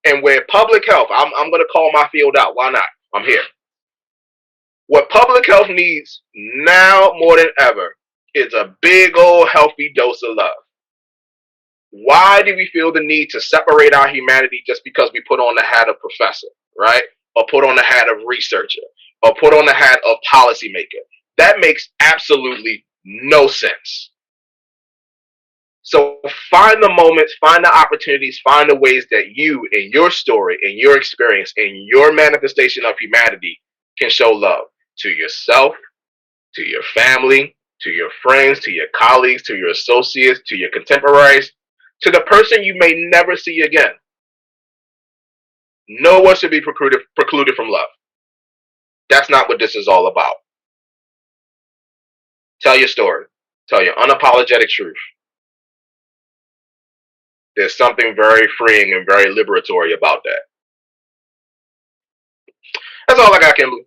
And where public health, I'm going to call my field out. Why not? I'm here. What public health needs now more than ever is a big old healthy dose of love. Why do we feel the need to separate our humanity just because we put on the hat of professor, right? Or put on the hat of researcher, or put on the hat of policymaker? That makes absolutely no sense. So find the moments, find the opportunities, find the ways that you, in your story, in your experience, in your manifestation of humanity, can show love to yourself, to your family, to your friends, to your colleagues, to your associates, to your contemporaries, to the person you may never see again. No one should be precluded from love. That's not what this is all about. Tell your story. Tell your unapologetic truth. There's something very freeing and very liberatory about that. That's all I got, Kimberly.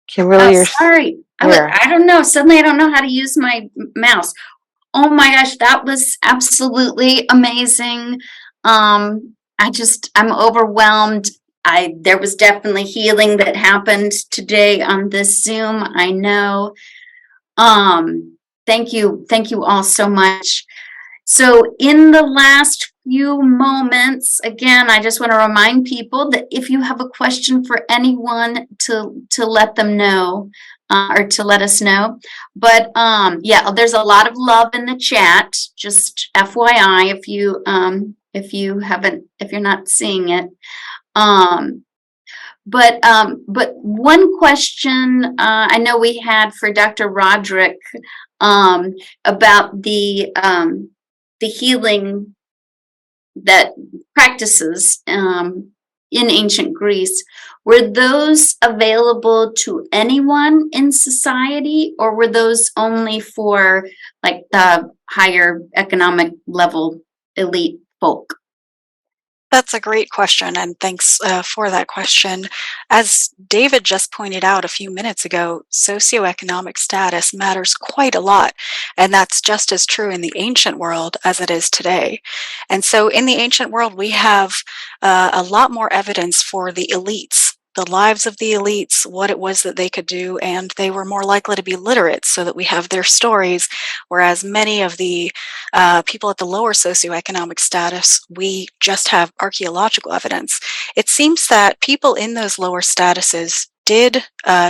Kimberly, you're Sorry. there. I don't know. Suddenly I don't know how to use my mouse. Oh my gosh, that was absolutely amazing. I'm overwhelmed. There was definitely healing that happened today on this Zoom. I know. Thank you all so much. So in the last few moments, again, I just want to remind people that if you have a question for anyone, to let them know, or to let us know. But yeah, there's a lot of love in the chat. Just FYI, if you're not seeing it. But one question I know we had for Dr. Rodrick about the healing that practices in ancient Greece, were those available to anyone in society, or were those only for like the higher economic level elite folk? That's a great question, and thanks for that question. As David just pointed out a few minutes ago, socioeconomic status matters quite a lot, and that's just as true in the ancient world as it is today. And so, in the ancient world, we have a lot more evidence for the elites. The lives of the elites, what it was that they could do, and they were more likely to be literate so that we have their stories, whereas many of the people at the lower socioeconomic status, we just have archaeological evidence. It seems that people in those lower statuses did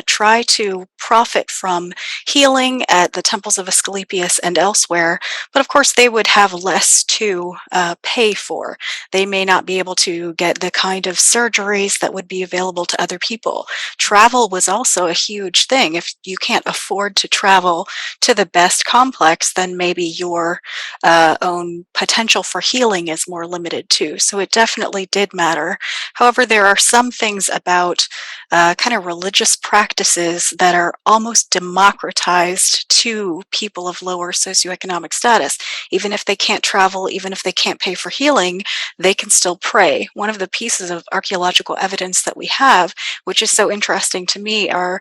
try to profit from healing at the temples of Asclepius and elsewhere, but of course they would have less to pay for. They may not be able to get the kind of surgeries that would be available to other people. Travel was also a huge thing. If you can't afford to travel to the best complex, then maybe your own potential for healing is more limited too. So it definitely did matter. However, there are some things about kind of religious practices that are almost democratized to people of lower socioeconomic status. Even if they can't travel, even if they can't pay for healing, they can still pray. One of the pieces of archaeological evidence that we have, which is so interesting to me, are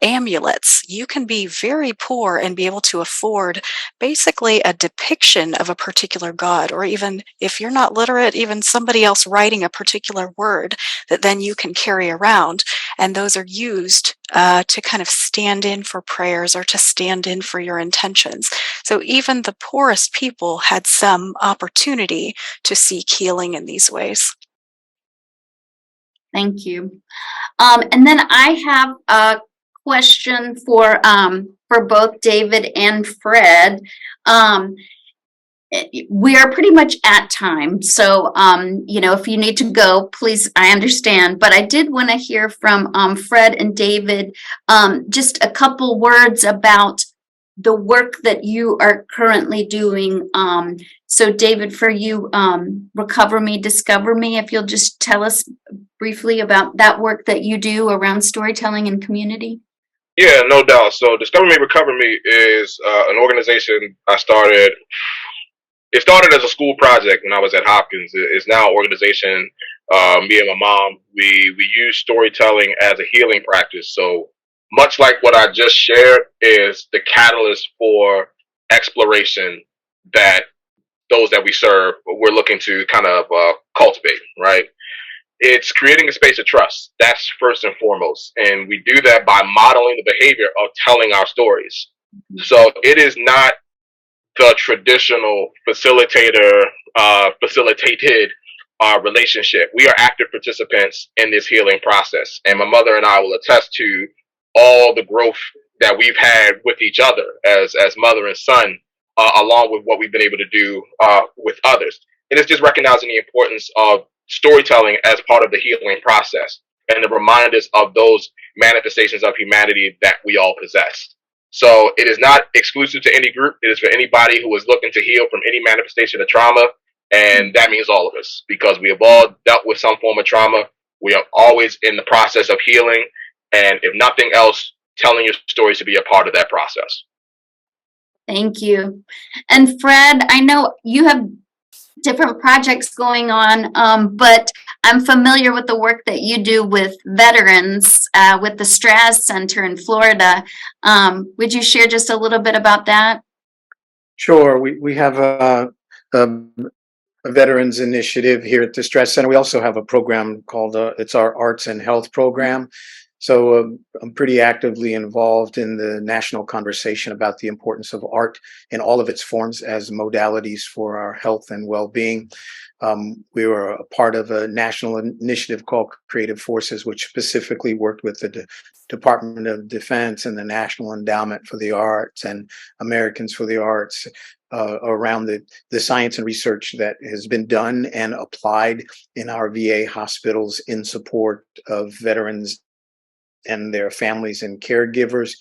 amulets. You can be very poor and be able to afford basically a depiction of a particular god, or even if you're not literate, even somebody else writing a particular word that then you can carry around. And those are used to kind of stand in for prayers or to stand in for your intentions. So even the poorest people had some opportunity to seek healing in these ways. Thank you. And then I have a question for both David and Fred. We are pretty much at time, so if you need to go, please, I understand. But I did want to hear from Fred and David, just a couple words about the work that you are currently doing. So David, for you, Recover Me, Discover Me, if you'll just tell us briefly about that work that you do around storytelling and community. Yeah, no doubt. So Discover Me, Recover Me is an organization I started. It started as a school project when I was at Hopkins. It's now an organization. Me and my mom, we use storytelling as a healing practice. So much like what I just shared is the catalyst for exploration that those that we serve we're looking to kind of cultivate, right? It's creating a space of trust. That's first and foremost. And we do that by modeling the behavior of telling our stories. So it is not the traditional facilitated relationship. We are active participants in this healing process. And my mother and I will attest to all the growth that we've had with each other as mother and son, along with what we've been able to do with others. And it's just recognizing the importance of storytelling as part of the healing process and the reminders of those manifestations of humanity that we all possess. So it is not exclusive to any group. It is for anybody who is looking to heal from any manifestation of trauma. And that means all of us, because we have all dealt with some form of trauma. We are always in the process of healing. And if nothing else, telling your stories to be a part of that process. Thank you. And Fred, I know you have different projects going on, but I'm familiar with the work that you do with veterans with the Straz Center in Florida. Would you share just a little bit about that? Sure. We have a veterans initiative here at the Straz Center. We also have a program called it's our Arts and Health program. So I'm pretty actively involved in the national conversation about the importance of art in all of its forms as modalities for our health and well-being. We were a part of a national initiative called Creative Forces, which specifically worked with the Department of Defense and the National Endowment for the Arts and Americans for the Arts around the science and research that has been done and applied in our VA hospitals in support of veterans and their families and caregivers,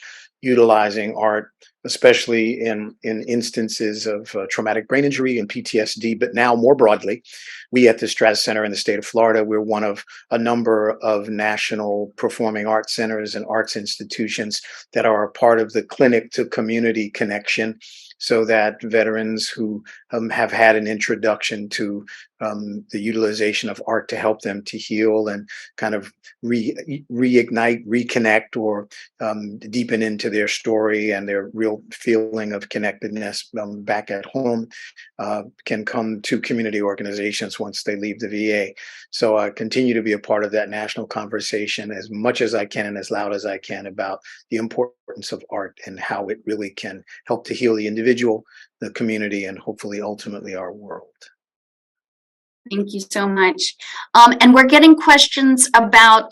utilizing art especially in instances of traumatic brain injury and PTSD, but now more broadly. We at the Straz Center in the state of Florida, we're one of a number of national performing arts centers and arts institutions that are a part of the clinic to community connection, so that veterans who have had an introduction to the utilization of art to help them to heal and kind of reignite, reconnect, or deepen into their story and their real feeling of connectedness back at home, can come to community organizations once they leave the VA. So I continue to be a part of that national conversation as much as I can and as loud as I can about the importance of art and how it really can help to heal the individual, the community, and hopefully ultimately our world. Thank you so much. And we're getting questions about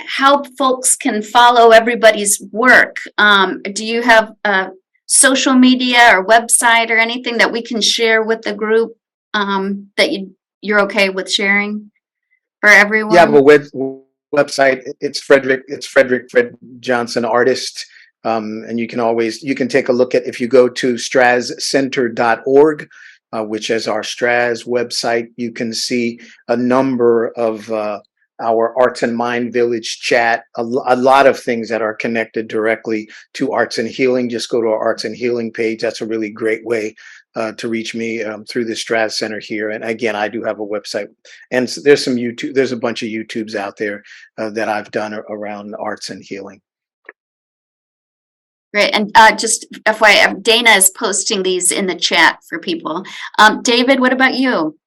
how folks can follow everybody's work. Do you have a social media or website or anything that we can share with the group that you're okay with sharing for everyone? Yeah, I have a website. It's Fred Johnson Artist. And you can take a look at, if you go to strazcenter.org, which is our Straz website, you can see a number of our Arts and Mind Village chat, a lot of things that are connected directly to arts and healing. Just go to our arts and healing page. That's a really great way to reach me through the Straz Center here. And again, I do have a website, and there's some YouTube. There's a bunch of YouTubes out there that I've done around arts and healing. Great. And just FYI, Dana is posting these in the chat for people. David, what about you?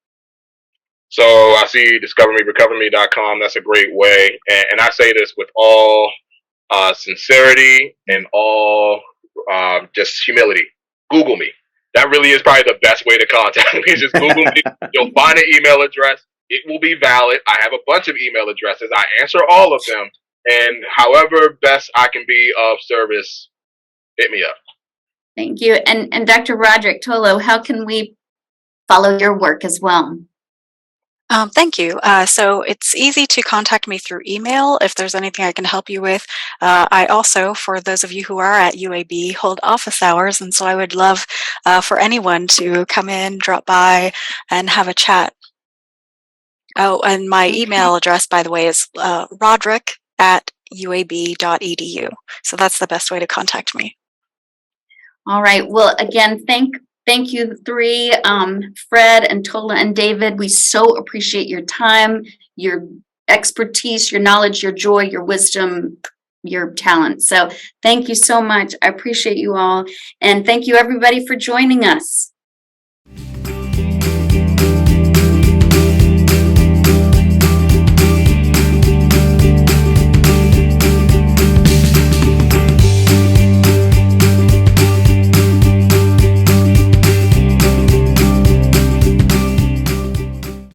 So I see discoverme.recoverme.com. That's a great way. And I say this with all sincerity and all just humility. Google me. That really is probably the best way to contact me. Just Google me. You'll find an email address. It will be valid. I have a bunch of email addresses. I answer all of them. And however best I can be of service, hit me up. Thank you. And Dr. Rodrick, Tola, how can we follow your work as well? Thank you. So it's easy to contact me through email if there's anything I can help you with. I also, for those of you who are at UAB, hold office hours, and so I would love for anyone to come in, drop by, and have a chat. Oh, and my email address, by the way, is rodrick@uab.edu. So that's the best way to contact me. All right. Well, again, thank you three, Fred and Tola and David. We so appreciate your time, your expertise, your knowledge, your joy, your wisdom, your talent. So thank you so much. I appreciate you all. And thank you everybody for joining us.